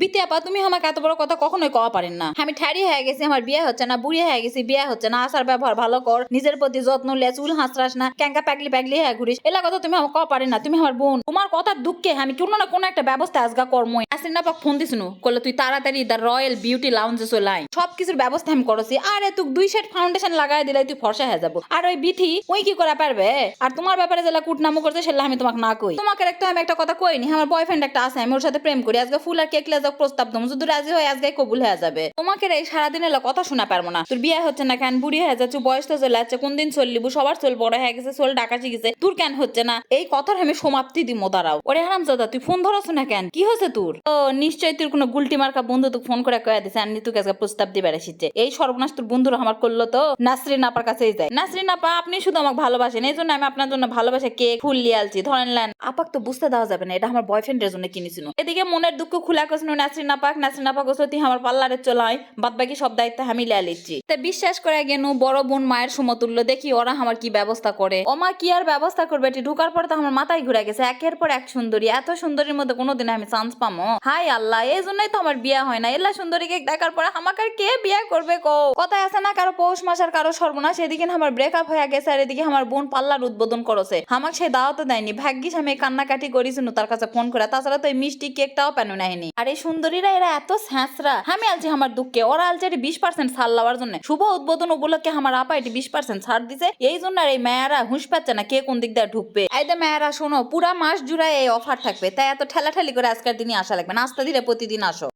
বিতে আপা তুমি আমাকে এত বড় কথা কখনোই কওয়া পারেন না। আমি ঠাড়ি হয়ে গেছি, আমার বিয়ে হচ্ছে না, বুড়ি হয়ে গেছি, বিয়ে হচ্ছে না, আচার ব্যবহার ভালো কর, নিজের প্রতি যত্ন লে, চুল হাসরাস না, ক্যাঙ্কা প্যাগলি প্যাগলি হয়ে ঘুরিস, এলা কথা তুমি আমাকে কওয়া পারেন না। তুমি আমার বোন, তোমার কথার দুঃখে আমি কোনো না কোনো একটা ব্যবস্থা আজগা কর্মই আসিন না পাক ফোন দিছিনু করলে তুই তাড়াতাড়ি দ্য রয়্যাল বিউটি লাউঞ্জে চলে আয়, সবকিছুর ব্যবস্থা আমি করছি। আরে তুই 2 সেট ফাউন্ডেশন লাগাই দিলাই তুই ফর্সা হয়ে যাবো। আর ওই বিথি ওই কি করা পারবে? আর তোমার ব্যাপারে যেটা কুটনামো করছে সেটা আমি তোমাকে না কই। তোমাকে একটা আমি একটা কথা কইনি, আমার বয়ফ্রেন্ড একটা আছে, আমি ওর সাথে প্রেম করি, আজকে ফুল আর কেক লেজাক প্রস্তাব দম, যদি রাজি হয় আজকে কবুল হয়ে যাবে। তোমাকে এই সারাদিন এলা কথা শোনা পারবো না। তোর বিয়ে হচ্ছে না কেন, বুড়ি হয়ে যাচ্ছে, বয়স তো চলে যাচ্ছে, কোন দিন চললিবু, সবার চল বড় হয়ে গেছে, চল ডাকা শিখেছে, তোর কেন হচ্ছে না? এই কথার আমি সমাপ্তি দিমো, দাঁড়াও। ওরে হারামজাদা তুই ফোন ধরছ না কেন, কি হয়েছে তোর? ও নিশ্চয়ই তোর কোনো গুলটি মার্কা বন্ধু তোকে ফোন করে কয়ে দিছে আন্নি তোকে আজকে প্রস্তাব দিবার এসেছে। এই সর্বনাশ তোর বন্ধুরা আমার করলো তো নাসরিন আপার কাছেই যায়। নাসরিন আপা আপনি শুধু আমাকে ভালোবাসেন, এই জন্য আমি আপনার জন্য ভালোবাসে কেক ফুল লিয়ে আলছি, ধরেন লেন। আপাক তো বুঝতে দেওয়া যাবে না এটা আমার বয়ফ্রেন্ডের জন্য কিনেছিল। এদিকে মনের দুঃখ খুলা কছিল নাসরিন আপাক, নাসরিন আপা কছিল তুই আমার পার্লারে চলাই, বাদ বাকি সব দায়িত্ব আমি লিয়ে লিচ্ছি। তা বিশ্বাস করে গেনু বড় বোন মায়ের সমতুল্য, দেখি ওরা আমার কি ব্যবস্থা করে। ওমা কি আর ব্যবস্থা করবে, এটি ঢুকার পর তো আমার মাথায় ঘুরে গেছে, একের পর এক সুন্দরী, এত সুন্দরীর মধ্যে কোনোদিন আমি চান্স পামো? হাই আল্লাহ, এই জন্যই তো আমার বিয়ে হয় না। এলা সুন্দরীকে দেখার পরে আমাকে আর কে বিয়ে করবে কো? কথায় আছে না কারো পৌষ মাস আর কারো সর্বনাশ। এদিকে আমার ব্রেকআপ হয়ে গেছে আর এদিকে আমার বোন পাল্লার উদ্বোধন করেছে, আমাকে সে দাওয়াতও দেয়নি। ভাগ্যিস আমি কান্নাকাটি করেছিল তার কাছে ফোন করে, তাছাড়া তো এই মিষ্টি কেকটাও পেন নাইনি। আর এই সুন্দরীরা এরা এত স্যাঁচরা, আমি আলছি আমার দুঃখে, ওরা আলছে 20% ছাড় লওয়ার জন্য। শুভ উদ্বোধন উপলক্ষে আমার আপা এটি 20% ছাড় দিছে, এই জন্য আর এই মেয়েরা হুঁশ পাচ্ছে না কে কোন দিক দিয়ে ঢুকবে। এই যে মেয়েরা শোনো, পুরা মাস জুড়ে এই অফার থাকবে, তাই এত ঠেলাঠেলি করে আজকের দিনই আসা লাগবে না, আস্তে ধীরে প্রতিদিন আসো।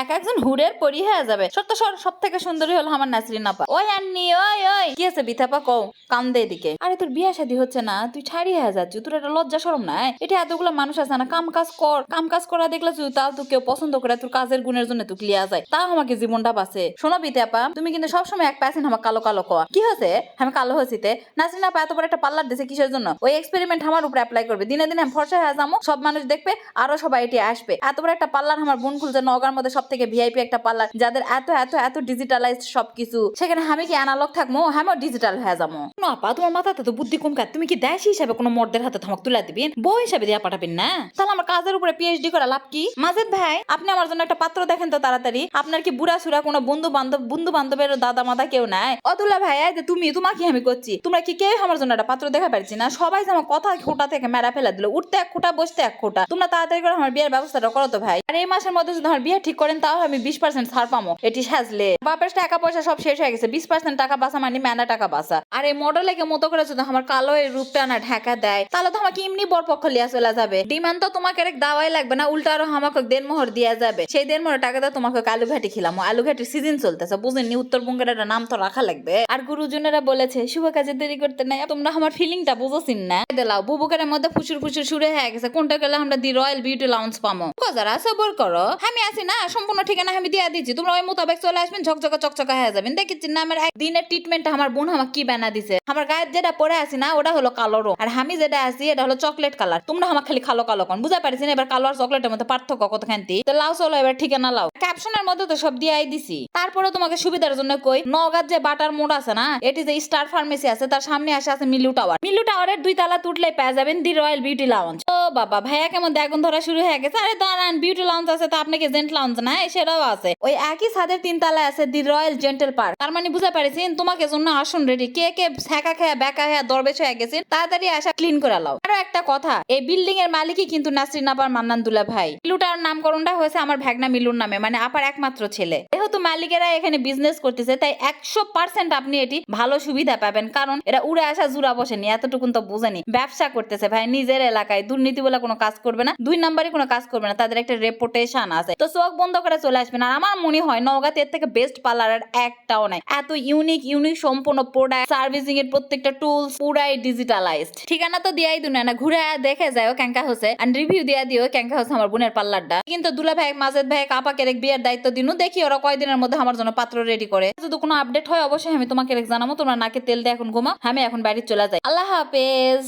এক একজন হুড়ের পরি হয়ে যাবে। সত্য সব থেকে সুন্দরী হলো আমার নাসরিন আপা। ওই আন্নি ওই ওই কি আছে বিথাপা কও, কান্দে এদিকে। আরে তোর বিয়ে শাদী হচ্ছে না, তুই ছাড়ি হয়ে যাচ্ছ, তোর একটা লজ্জা শরম নাই? এটা এতগুলো মানুষ আছে না, কাম কাজ কর, কাম কাজ করা দেখলে তুই তাও তো কেউ পছন্দ করে তোর কাজের গুণের জন্য তুই লিয়া যায়, তাও আমাকে জীবনটা বাঁচে। শোনো বিথাপা তুমি কিন্তু সবসময় এক প্যাসেন্ট আমার কালো কালো কোয়া, কি হয়েছে আমি কালো হয়েছিতে? নাসরিন আপা এত বড় একটা পার্লার দিছে কিসের জন্য? ওই এক্সপেরিমেন্ট আমার উপরে অ্যাপ্লাই করবে, দিনে দিনে আমি ফর্সা হয়ে যাবো, সব মানুষ দেখবে, আরো সবাই এটি আসবে। এত বড় একটা পার্লার আমার বোন খুলছে নওগাঁর মধ্যে, সব থেকে ভিআইপি একটা পার্লার, যাদের এত এত এত ডিজিটালাইজড সবকিছু, সেখানে আমি কি অ্যানালগ থাকবো, আমিও ডিজিটাল হয়ে যাবো। আপা তোমার মাথাতে তো বুদ্ধি কম কাজ, তুমি কি দেশ হিসাবে কোনো মর্দের হাতে থামক তুলে দিবেন, বউ হিসাবে দিয়া পাঠাবেন না? তাহলে আমার কাজের উপরে পিএইচডি করা লাভ কি? মাজেদ ভাই আপনি আমার জন্য একটা পাত্র দেখেন তো তাড়াতাড়ি। আপনার কি বুড়া সুরা কোনো বন্ধু বান্ধবের দাদা মাদা কেউ নাই? অতুলা ভাই তুমি তোমাকে আমি করছি, তোমরা কি কেউ আমার জন্য একটা পাত্র দেখা পারছি না? সবাই আমার কথা খোটা থেকে মেরা ফেলা দিল, উঠতে এক খোটা বসতে এক খোটা। তোমরা তাড়াতাড়ি করে আমার বিয়ের ব্যবস্থাটা করো তো ভাই। আর এই মাসের মধ্যে যদি আমার বিয়ে ঠিক করেন তাও আমি 20% ছাড় পাবো। এটি সাজলে বাপের টাকা পয়সা সব শেষ হয়ে গেছে, 20% টাকা বাঁচা মানে মেনা টাকা বাঁচা। আর এই মডেলকে মতো করে যদি আমার কালো এই রূপটা না ঢাকা দেয় তাহলে তো আমাকে এমনি বরপক্ষ লিয়া চলে যাবে। ডিমান্ড তো তোমাকে এক দাওয়াই লাগবে না, উল্টা আরো আমাকে দেনমোহর দিয়া যাবে। সেই দেনমোহর টাকা দিয়ে তোমাকে আলু ঘাটি খিলাম, আলু ঘাটির সিজন চলতেছে বুঝেননি, উত্তরবঙ্গের একটা নাম তো রাখা লাগবে। আর গুরুজনেরা বলেছে শুভ কাজে দেরি করতে নাই, তোমরা আমার ফিলিংটা বুঝোছিন না? দিলাও বুবুকের মধ্যে ফুসুর ফুসুর শুরু হয়ে গেছে, কোনটা গেলে আমরা দি রয়্যাল বিউটি লাউঞ্জ পামো। যারা সবর করো, আমি আছি না, সম্পূর্ণ ঠিকানা আমি দিয়ে দিচ্ছি, তোমরা ওই মোতাবেক চলে আসবেন, ঝকঝকা চকচকা হয়ে যাবেন। দেখেছি না আমার একদিনের ট্রিটমেন্টটা আমার বোন আমাকে কি বানা দিছে, আমার গায়ের যেটা পরে আছি না ওটা হলো কালো রং, আর আমি যেটা আছি এটা হলো চকলেট কালার। তোমরা আমার খালি কালো কালো কোন বুঝা পারছি না? এবার কালো আর চকলেটের মধ্যে পার্থক্য কত খান্তি? তো লাও চলো এবার ঠিকানা লাও, ক্যাপশনের মধ্যে তো সব দিয়ে দিছি। তারপরে তোমাকে সুবিধার জন্য কই, নওগাঁর যে বাটার মোড় আছে না, এটি যে স্টার ফার্মেসি আছে তার সামনে আসে আছে মিলু টাওয়ার, মিলু টাওয়ারের 2 তালা তুটলে পেয়ে যাবেন দি রয়্যাল বিউটি লাউঞ্জ। ও বাবা ভাইয়া কেমন আগুন ধরা শুরু হয়ে গেছে। আরে দাঁড়ান, বিউটি লাউঞ্জ আছে তো আপনাকে জেন্ট লাউঞ্জ নাই সেটাও আছে, ওই একই ছাদের 3 তালায় আছে দি রয়্যাল জেন্টেল পার্ক। তার মানে বুঝা পারছেন তোমাকে জন্য আসন রেডি, কে কে ছ্যাঁকা খেয়া বেকা খেয়া দরবেশ হয়ে গেছেন তাড়াতাড়ি আসা ক্লিন করে লাও। আরো একটা কথা, এই বিল্ডিং এর মালিকই কিন্তু নাসরিন আপার মান্নান দুলা ভাই। মিলুটার নামকরণটা হয়েছে আমার ভাগনা মিলুর নামে, মানে আপার একমাত্র ছেলে। যেহেতু মালিকেরা এখানে বিজনেস করতেছে তাই 100% আপনি এটি ভালো সুবিধা পাবেন, কারণ এরা উড়ে আসা জুড়া বসেনি, এতটুকুন তো বুঝেনি। ব্যবসা করতেছে ভাই নিজের এলাকায়, দুর্নীতি বলে কোনো কাজ করবে না, 2 নম্বরে কোনো কাজ করবে না, তাদের একটা রেপুটেশন আছে। তো চোখ বন্ধ করে চলে আসবেন। আর আমার মনে হয় নওগাঁতে এর থেকে বেস্ট পার্লার আর একটাও নাই। এত ইউনিক সম্পূর্ণ প্রোডাক্ট, সার্ভিসিং এর প্রত্যেকটা টুলস পুরাই ডিজিটালাইজড। ঠিকানা তো দিয়াই দুনিয়া না, ঘুরে দেখে যাও ক্যাঙ্কা হচ্ছে আর রিভিউ দিয়া দিও ক্যাঙ্কা হচ্ছে আমার বোনের পার্লারটা। কিন্তু দুলা ভাই মাজেদ ভাই কাপাকে এক বিয়ের দায়িত্ব দিনু, দেখি ওরা কয়দিনের মধ্যে আমার জন্য পাত্র রেডি করে। যদি কোনো আপডেট হয় অবশ্যই আমি তোমাকে জানাবো। তোমরা নাকে তেল দিয়ে এখন ঘুমাও, আমি এখন বাড়ি চলে যাই। আল্লাহ হাফেজ।